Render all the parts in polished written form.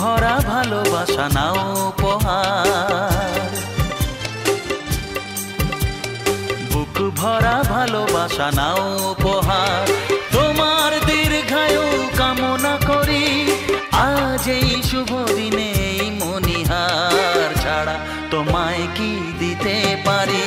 ভরা ভালোবাসা নাও উপহার, বুক ভরা ভালোবাসা নাও উপহার। তোমার দীর্ঘায়ু কামনা করি আজ এই শুভ দিনে এই মনিহার ছাড়া তোমায় কি দিতে পারি।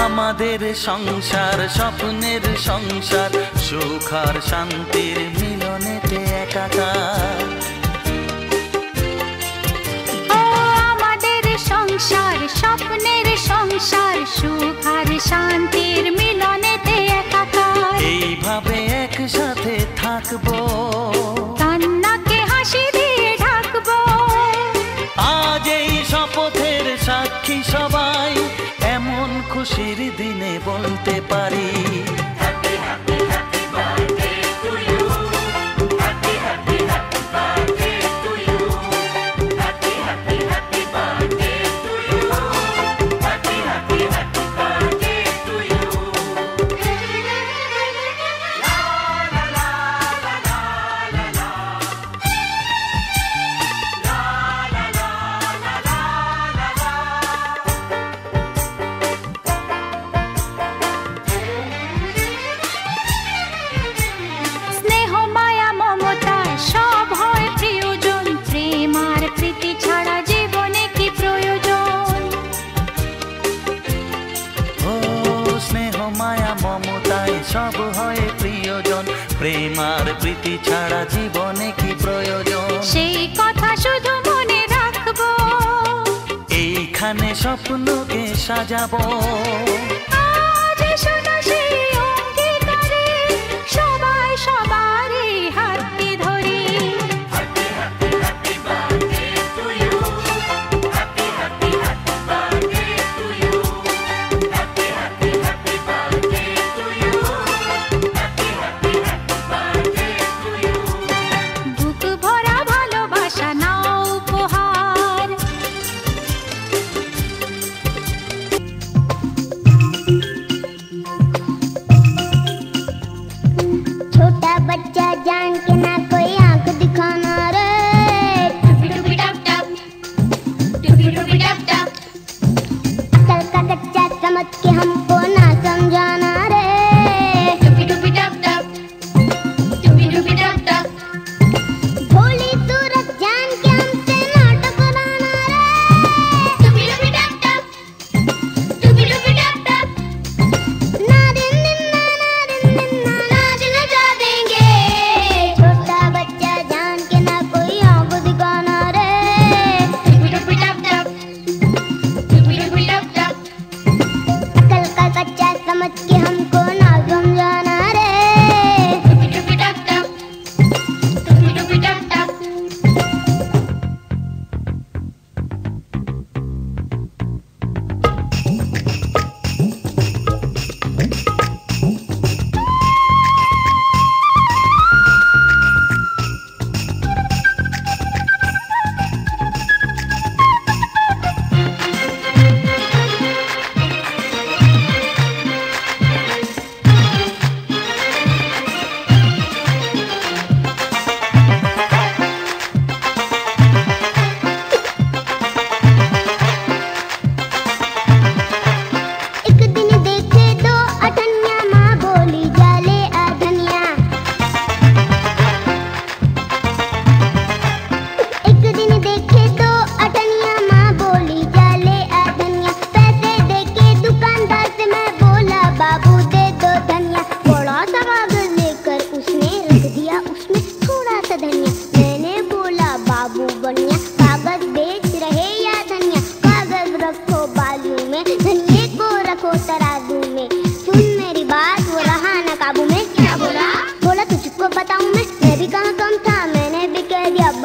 আমাদের সংসার স্বপ্নের সংসার, সুখ আর শান্তির মিলনেতে একাকার। আমাদের সংসার স্বপ্নের সংসার, সুখ আর শান্তির মিলনেতে একাকার। এইভাবে একসাথে থাকবো, কান্নাকে হাসি দিয়ে ঢাকবো। আজ এই শপথের সাক্ষী সবাই, এমন খুশির দিনে বলতে পারি। সব হয় প্রিয়জন, প্রেম আর প্রীতি ছাড়া জীবনে কি প্রয়োজন। সেই কথা শুধু মনে রাখবো, এইখানে স্বপ্নকে সাজাবো। আজ শোনা সেই অঙ্গীকারে, সবাই সবারই হাতটি ধরি।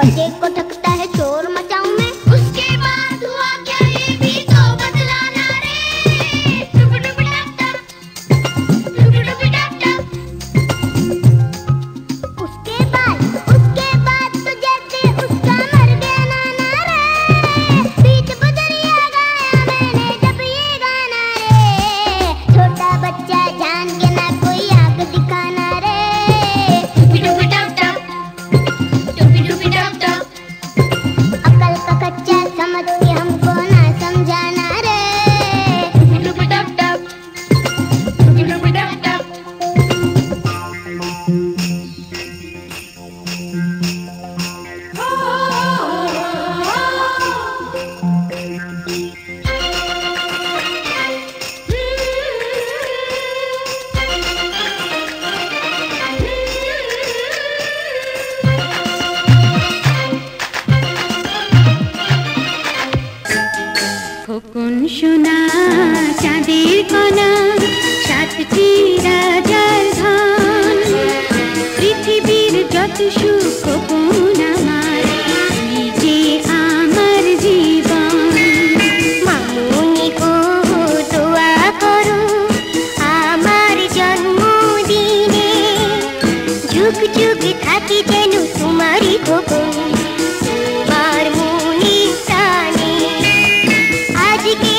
बच्चे को थकता है शोर मचाऊं मैं। उसके बाद हुआ क्या ये भी तो बतलाना रे। डुब डुब डब डब, डुब डुब डब डब। उसके बाद तो जैसे उसका मर गया नाना रे। बीच बदरिया गाया मैंने जब ये गाना रे। छोटा बच्चा जान के ना कोई आग दिखाना रे। डुब डब डब, डुब डुब डब डब। अकल का कच्चा समझ के हमको ना समझाना रे। डुब डब डब, डुब डब डब। খোকন সোনা চাঁদের কণা সাতটি রাজার ধন পৃথিবীর যত সুখ খোকন আমার তুই যে আমার জীবন। মামুনি গো দোয়া করো আমার জন্মদিনে। যুগ যুগ থাকি যেন তোমারই খোকন, তোমার মনে প্রাণে। আজকে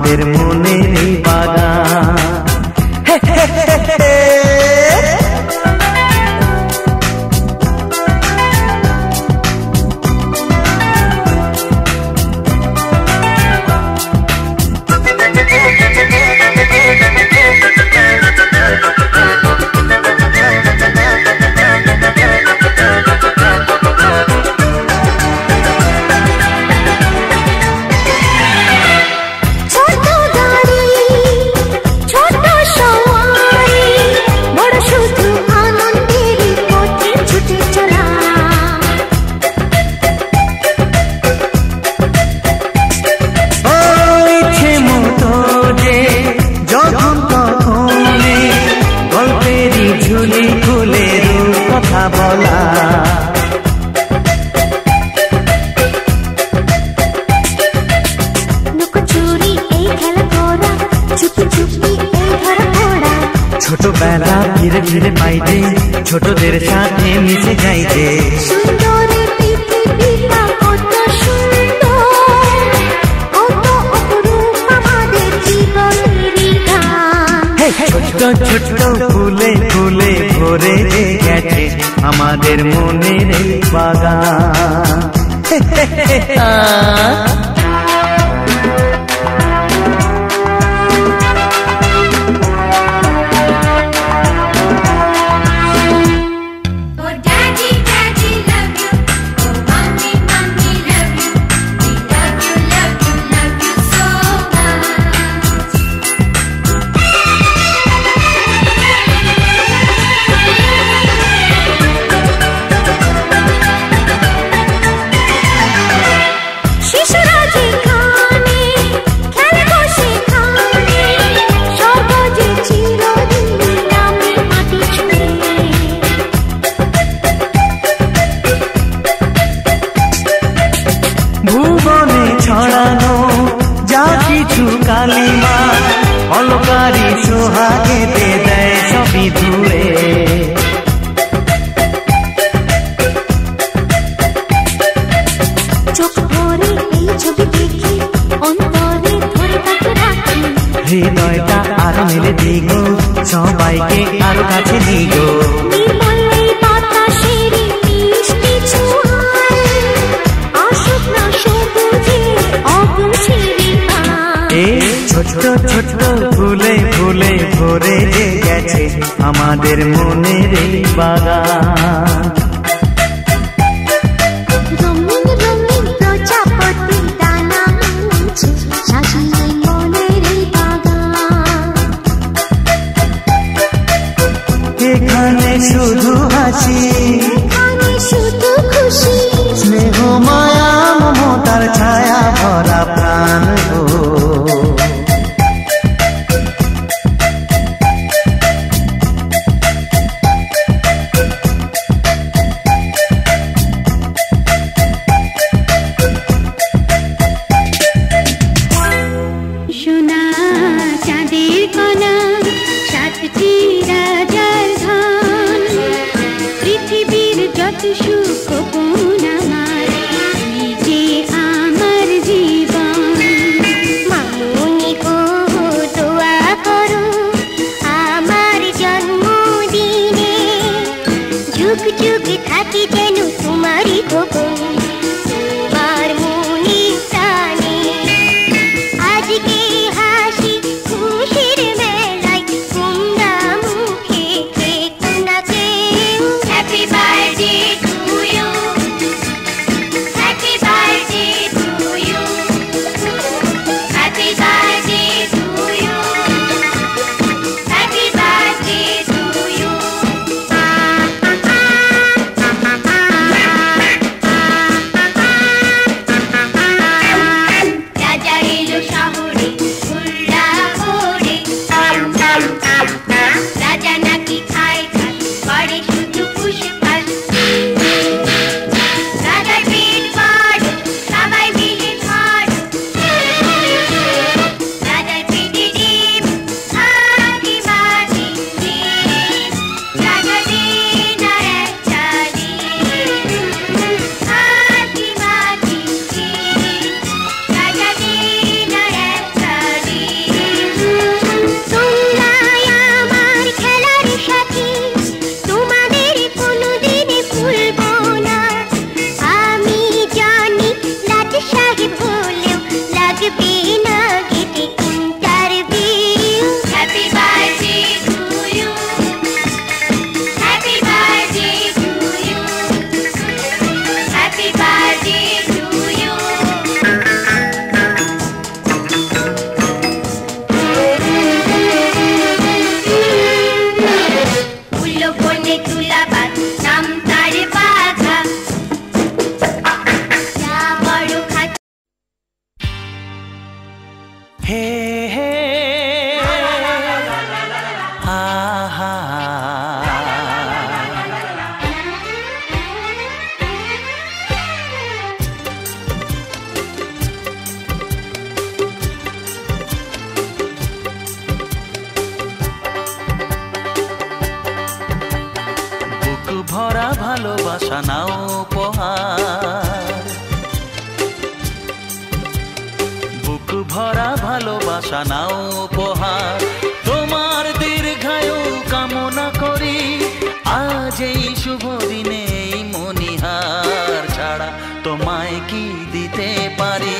আমাদের মনের এই বাগান। ছোটবেলা ধীরে ধীরে পাইতে ছোটদের সাথে মিশে যাইতে ছোট ছোট ফুলে ফুলে ভরে গেছে আমাদের মনের বাগান। ভুবনে ছড়ানো যা কিছু কালিমা অলকারি সোহাগেতে দেয় সবই ধুয়ে। চোখ ভরে এই ছবি দেখি অন্তরে ধরে তাকে রাখি হৃদয়টা আরো মেলে দিগো সবাইকে আরো কাছে দিগো। ছোট ছোট ফুলে ফুলে ভরে গেছে আমাদের মনের এই বাগান। রঙিন রঙিন প্রজাপতি ডানা মেলেছে সাজিয়ে মনের এই বাগান। এখানে শুধু হাসি, এখানে শুধু খুশি, স্নেহ মায়া মমতার ছায়া ভরা প্রাণ গো। হে হে হা হা ভরা ভালোবাসা নাও উপহার বুক ভরা ভালোবাসা নাও উপহার তোমার দীর্ঘায়ু কামনা করি আজ এই শুভ দিনে এই মনিহার ছাড়া তোমায় কি দিতে পারি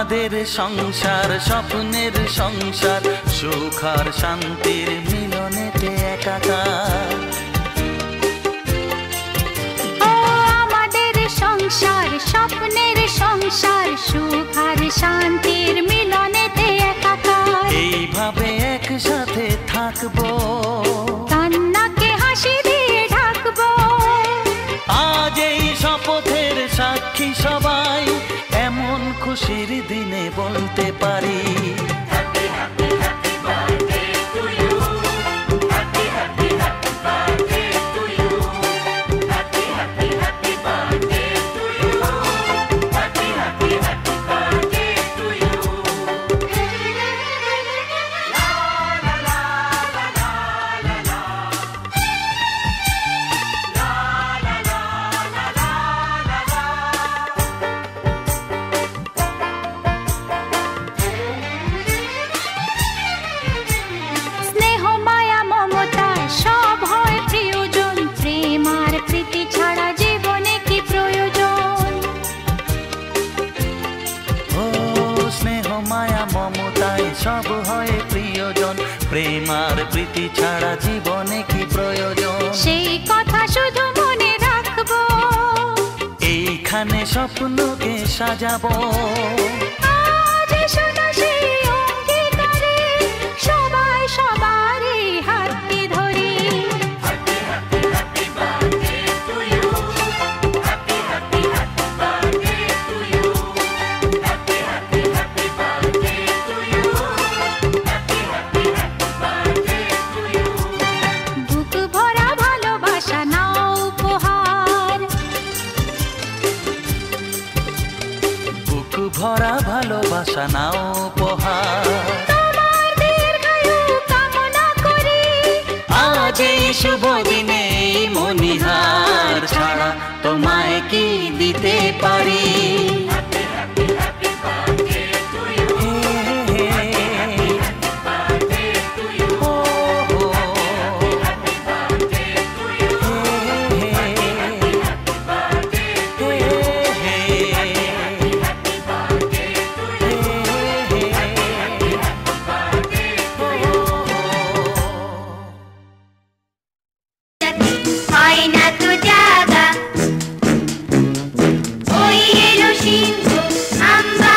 আমাদের সংসার স্বপ্নের সংসার সুখ আর শান্তির মিলনেতে একাকার আমাদের সংসার স্বপ্নের সংসার সুখ আর শান্তির মিলনেতে একাকার এইভাবে একসাথে থাকবো কান্নাকে হাসি দিয়ে ঢাকবো আজ এই শপথের সাক্ষী সবাই এমন খুশির দিনে বলতে পারি সব হয় প্রিয়জন প্রেম আর প্রীতি ছাড়া জীবনে কি প্রয়োজন সেই কথা শুধু মনে রাখবো এইখানে স্বপ্নকে সাজাবো আজ শোনো সেই অঙ্গীকারে সবাই সবারই হাতটি ধরি ভরা ভালোবাসা নাও উপহার তোমার দীর্ঘায়ু কামনা করি আজ এই শুভ দিনে মনিহার ছাড়া তোমায় কি দিতে পারি ওই এলো সিংহ আম্বা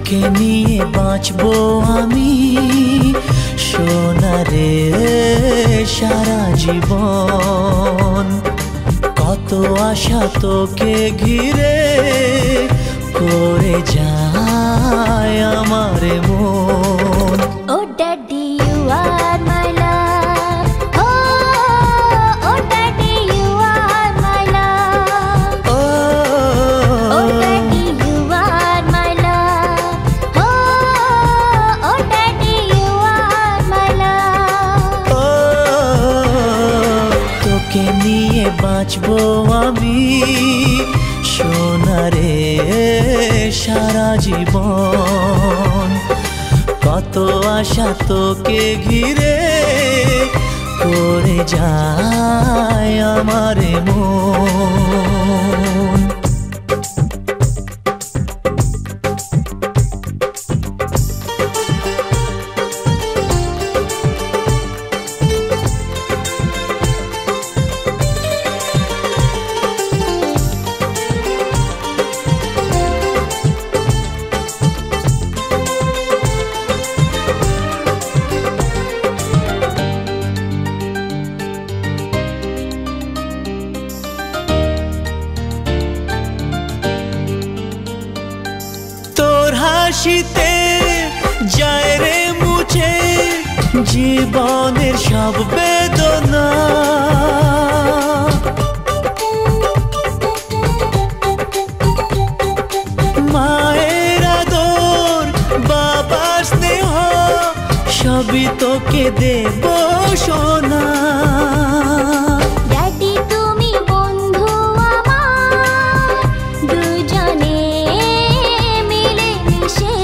তোকে নিয়ে বাঁচবো আমি সোনারে সারা জীবন। কত আশা তোকে ঘিরে করে যায় আমার মন। Oh daddy, you are my love. Oh daddy, you are my love. Oh daddy, you are my love. Oh daddy, you are my love. তোকে নিয়ে বাঁচবো আমি সোনারে সারা জীবন। কত আশা তোকে ঘিরে করে যায় আমার মন। হাসিতে যায় রে মুছে জীবনের সব বেদনা। মায়ের আদর বাবার স্নেহ সবই তোকে দেব সোনা। Daddy, তুমি বন্ধু আমার, দুজনে মিলে মিশে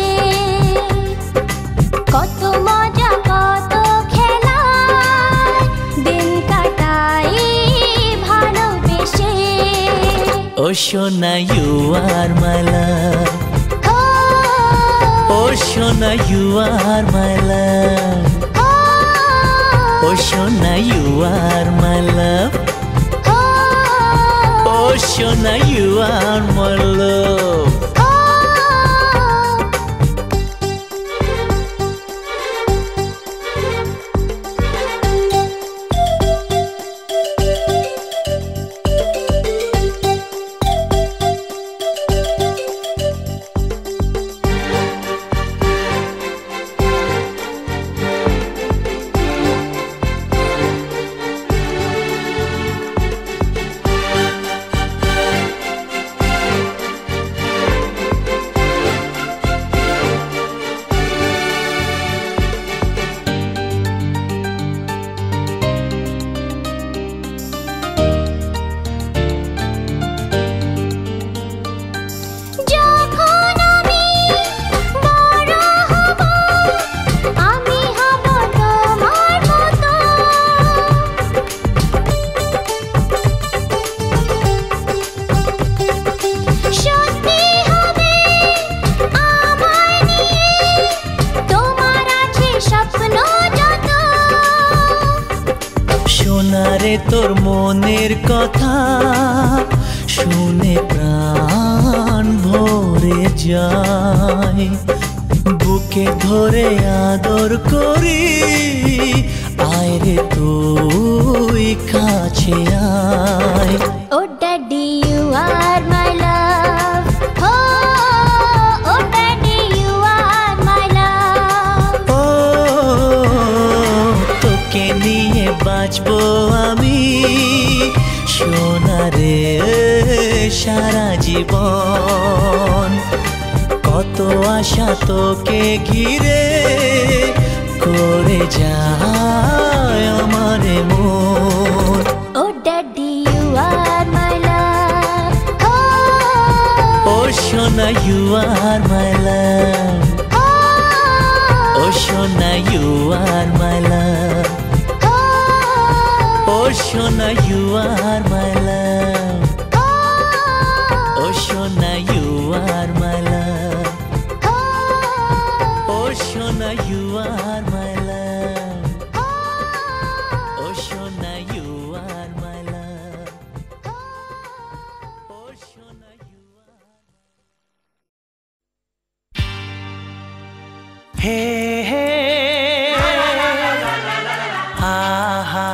কত মজা কত খেলা দিন কাটাই ভালোবেসে। ও সোনা you are my love. ও সোনা you are my love. ও সোনা you are my love. ও সোনা you are my love. সোনারে তোর মনের কথা শুনে প্রাণ ভরে যায়। বুকে ধরে আদর করি আয় রে তুই কাছে আয়। Oh daddy, you are my love. Oh daddy, you are my love. তোকে নিয়ে বাঁচবো আমি সোনারে সারা জীবন। কত আশা তোকে ঘিরে করে যায় আমার মন। Oh daddy, you are my love. ও সোনা you are my love. ও সোনা you are my love. ও সোনা you are my love. ও সোনা you are my love. ও সোনা you are my love. ও সোনা you are my love. ও সোনা you are হে হে আহা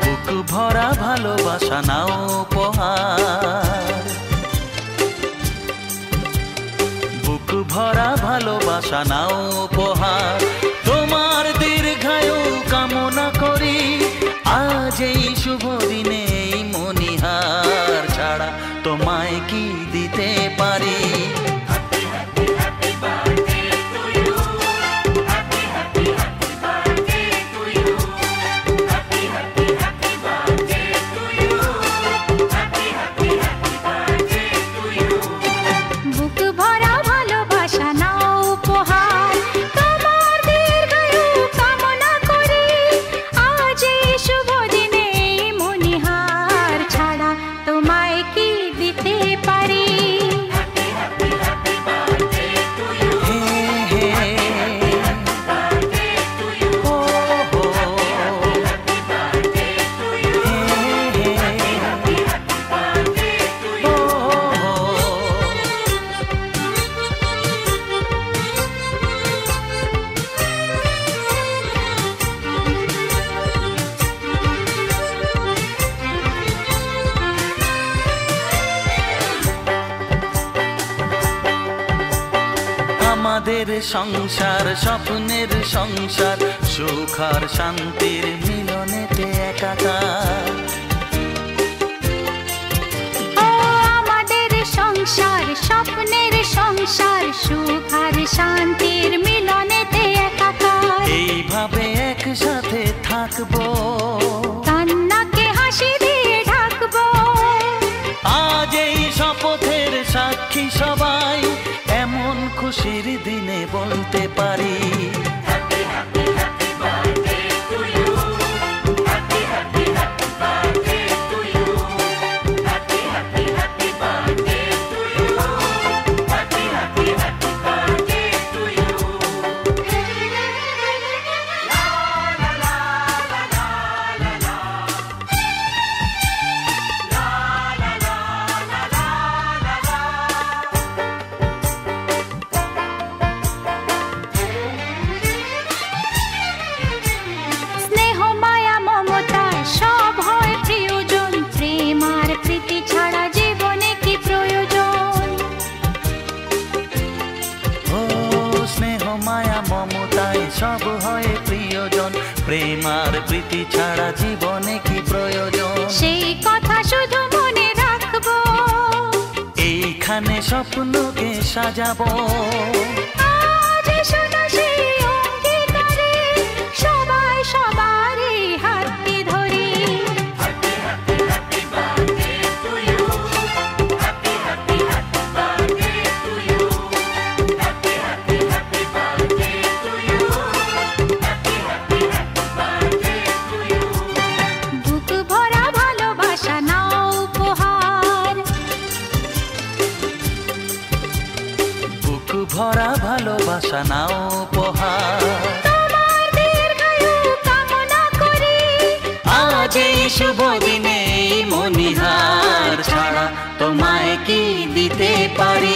বুক ভরা ভালোবাসা নাও উপহার, বুক ভরা ভালোবাসা নাও উপহার, তোমার দীর্ঘায়ু কামনা করি। আজ এই শুভ দিনে এই মনিহার ছাড়া তোমায় কি দিতে পারি? আমাদের সংসার স্বপ্নের সংসার, সুখ আর শান্তির মিলনেতে একাকার। আমাদের সংসার স্বপ্নের সংসার, সুখ আর শান্তির মিলনেতে একাকার। এইভাবে একসাথে থাকবো, কান্নাকে হাসি দিয়ে ঢাকবো। আজ এই শপথের সাক্ষী সবাই, এমন খুশির দিনে বলতে পারি। সব হয় প্রিয়জন, প্রেম আর প্রীতি ছাড়া জীবনে কি প্রয়োজন? সেই কথা শুধু মনে রাখবো, এইখানে স্বপ্নকে সাজাবো। আজ শোনো সেই অঙ্গীকারে, সবাই সবারই হাতটি ধরি। ভরা ভালোবাসা নাও উপহার, তোমার দীর্ঘায়ু কামনা করি। আজ এই শুভ দিনে মনিহার ছাড়া তোমায় কি দিতে পারি?